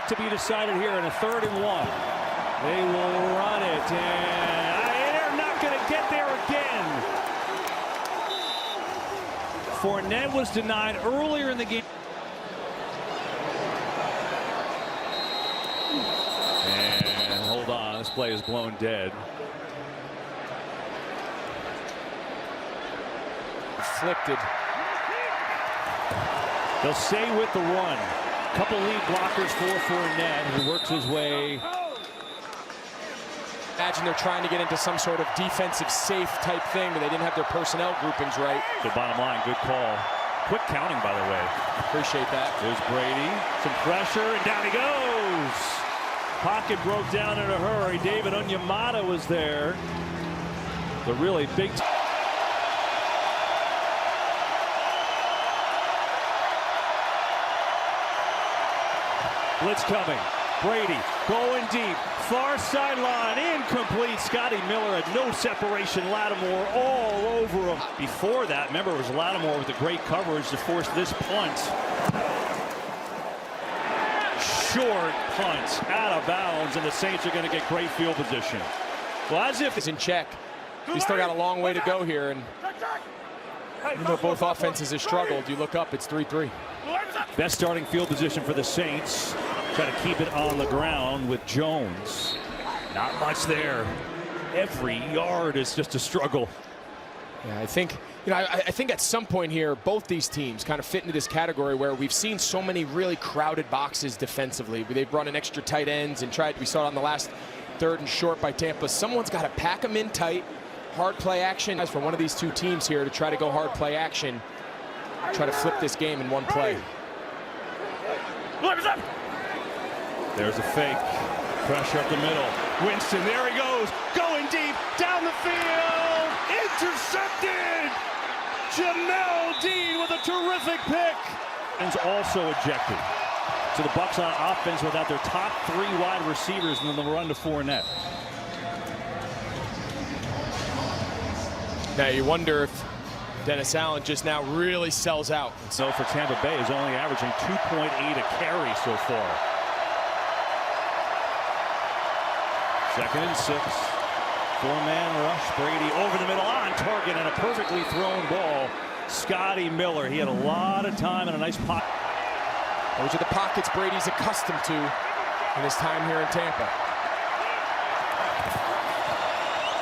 yet to be decided here in a 3rd and 1. They will run it, and they're not going to get there again. Fournette was denied earlier in the game. And hold on, this play is blown dead. Afflicted. They'll stay with the run. Couple lead blockers for Fournette, who works his way. Imagine they're trying to get into some sort of defensive safe type thing, but they didn't have their personnel groupings right. So bottom line, good call. Quick counting, by the way. Appreciate that. There's Brady. Some pressure, and down he goes. Pocket broke down in a hurry. David Onyemata was there. The really big... Blitz coming. Brady going deep. Far sideline. Incomplete. Scotty Miller had no separation. Lattimore all over him. Before that, remember, it was Lattimore with the great coverage to force this punt. Short punt. Out of bounds, and the Saints are going to get great field position. Well, as if it's in check. He's still got a long way to go here, and even though both offenses have struggled, you look up, it's 3-3. Best starting field position for the Saints. Try to keep it on the ground with Jones. Not much there. Every yard is just a struggle. Yeah, I think, I think at some point here, both these teams kind of fit into this category where we've seen so many really crowded boxes defensively. They've brought in extra tight ends and we saw it on the last 3rd and short by Tampa. Someone's got to pack them in tight. Hard play action. As for one of these two teams here to try to go hard play action, try to flip this game in one play. There's a fake. Pressure up the middle. Winston, there he goes. Going deep, down the field. Intercepted. Jamel Dean with a terrific pick. And also ejected. So the Bucs on offense without their top 3 wide receivers, and then they'll run to Fournette. Now you wonder if Dennis Allen just now really sells out. So for Tampa Bay is only averaging 2.8 a carry so far. 2nd and 6. 4-man rush. Brady over the middle on target, and a perfectly thrown ball. Scotty Miller. He had a lot of time and a nice pocket. Those are the pockets Brady's accustomed to in his time here in Tampa.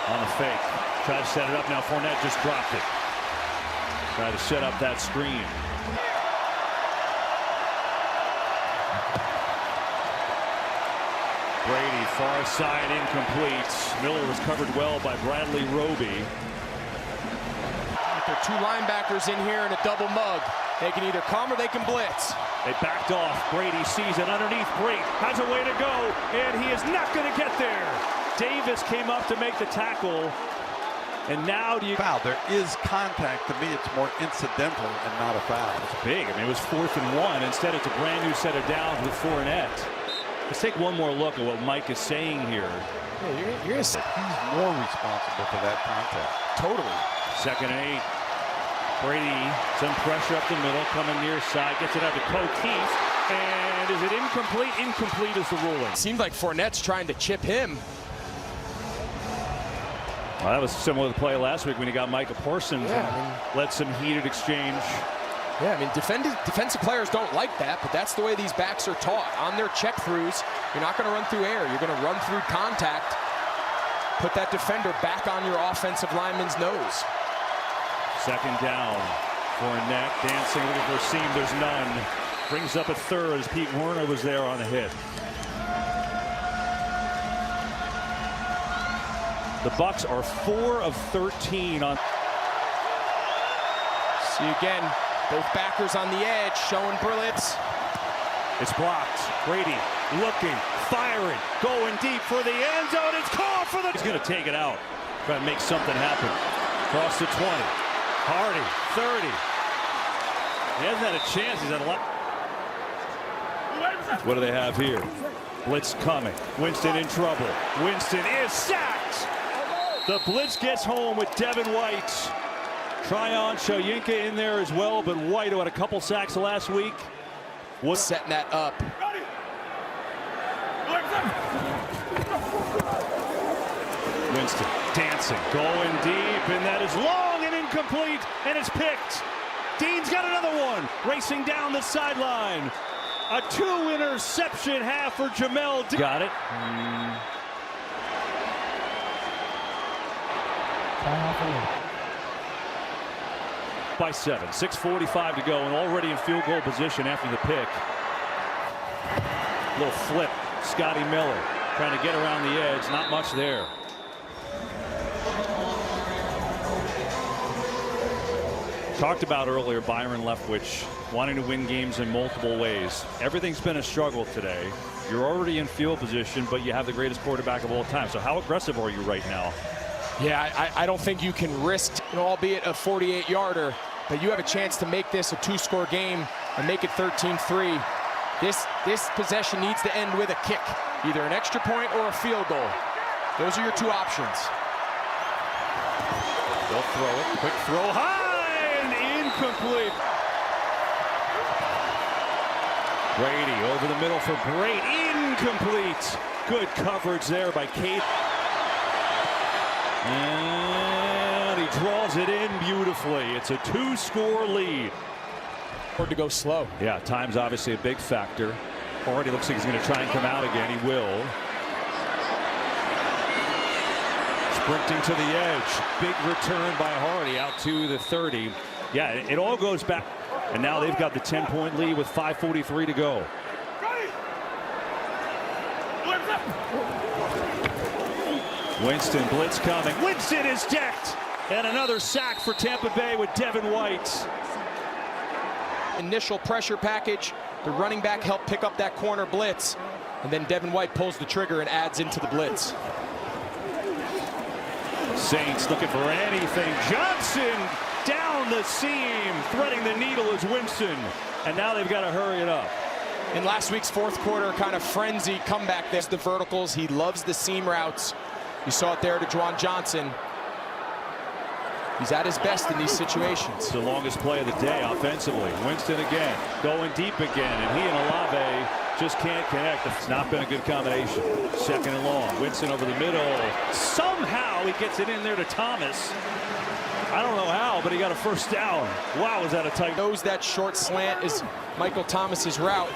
On the fake. Try to set it up now. Fournette just dropped it. Try to set up that screen. Brady, far side, incomplete. Miller was covered well by Bradley Roby. There are 2 linebackers in here and a double mug. They can either come or they can blitz. They backed off. Brady sees it underneath. Brady has a way to go, and he is not going to get there. Davis came up to make the tackle. And now do you... Foul. There is contact. To me, it's more incidental and not a foul. It's big. I mean, it was 4th and 1. Instead, it's a brand new set of downs with Fournette. Let's take one more look at what Mike is saying here. Yeah, you're He's more responsible for that contact. Totally. 2nd and 8. Brady, some pressure up the middle, coming near side, gets it out to O'Keefe. And is it incomplete? Incomplete is the ruling. Seems like Fournette's trying to chip him. Well, that was similar to the play last week when he got Micah Parsons and led some heated exchange. Yeah, I mean, defensive players don't like that, but that's the way these backs are taught. On their check-throughs, you're not going to run through air. You're going to run through contact. Put that defender back on your offensive lineman's nose. 2nd down. Fournette dancing, looking for a seam. There's none. Brings up a 3rd as Pete Werner was there on the hit. The Bucs are 4 of 13 on. See again, both backers on the edge, showing blitz. It's blocked. Brady looking, firing, going deep for the end zone. It's called for the... He's going to take it out. Try to make something happen. Cross the 20. Hardy, 30. He hasn't had a chance. He's had a lot. What do they have here? Blitz coming. Winston in trouble. Winston is sacked. The blitz gets home with Devin White. Tryon Shoyinka in there as well, but White, who had a couple sacks last week, was setting that up. Winston dancing, going deep, and that is long and incomplete, and it's picked. Dean's got another one, racing down the sideline. A 2-interception half for Jamel Dean. Got it. By 7, 6:45 to go, and already in field goal position after the pick. Little flip, Scotty Miller trying to get around the edge, not much there. Talked about earlier Byron Leftwich wanting to win games in multiple ways. Everything's been a struggle today. You're already in field position, but you have the greatest quarterback of all time. So how aggressive are you right now? Yeah, I don't think you can risk, albeit a 48-yarder, but you have a chance to make this a 2-score game and make it 13-3. This possession needs to end with a kick, either an extra point or a field goal. Those are your two options. They'll throw it. Quick throw high and incomplete. Brady over the middle for Brady. Incomplete. Good coverage there by Kate. And he draws it in beautifully. It's a 2-score lead. Hard to go slow. Yeah, time's obviously a big factor. Already looks like he's going to try and come out again. He will. Sprinting to the edge. Big return by Hardy out to the 30. Yeah, it all goes back. And now they've got the 10-point lead with 5:43 to go. Winston, blitz coming. Winston is decked. And another sack for Tampa Bay with Devin White. Initial pressure package. The running back helped pick up that corner blitz. And then Devin White pulls the trigger and adds into the blitz. Saints looking for anything. Johnson down the seam. Threading the needle is Winston. And now they've got to hurry it up. In last week's fourth quarter kind of frenzy comeback, there's the verticals. He loves the seam routes. You saw it there to Juwan Johnson. He's at his best in these situations. It's the longest play of the day offensively. Winston again, going deep again, and he and Olave just can't connect. It's not been a good combination. Second and long. Winston over the middle. Somehow he gets it in there to Thomas. I don't know how, but he got a first down. Wow, was that a tight... Knows that short slant is Michael Thomas's route.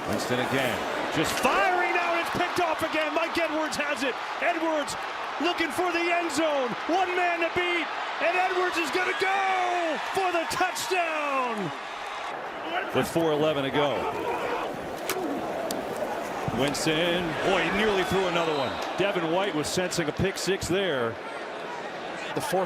Winston again. Just firing now, and it's picked off again. Mike Edwards has it. Edwards looking for the end zone. One man to beat. And Edwards is going to go for the touchdown. With 4:11 to go. Winston, boy, he nearly threw another one. Devin White was sensing a pick six there. The fourth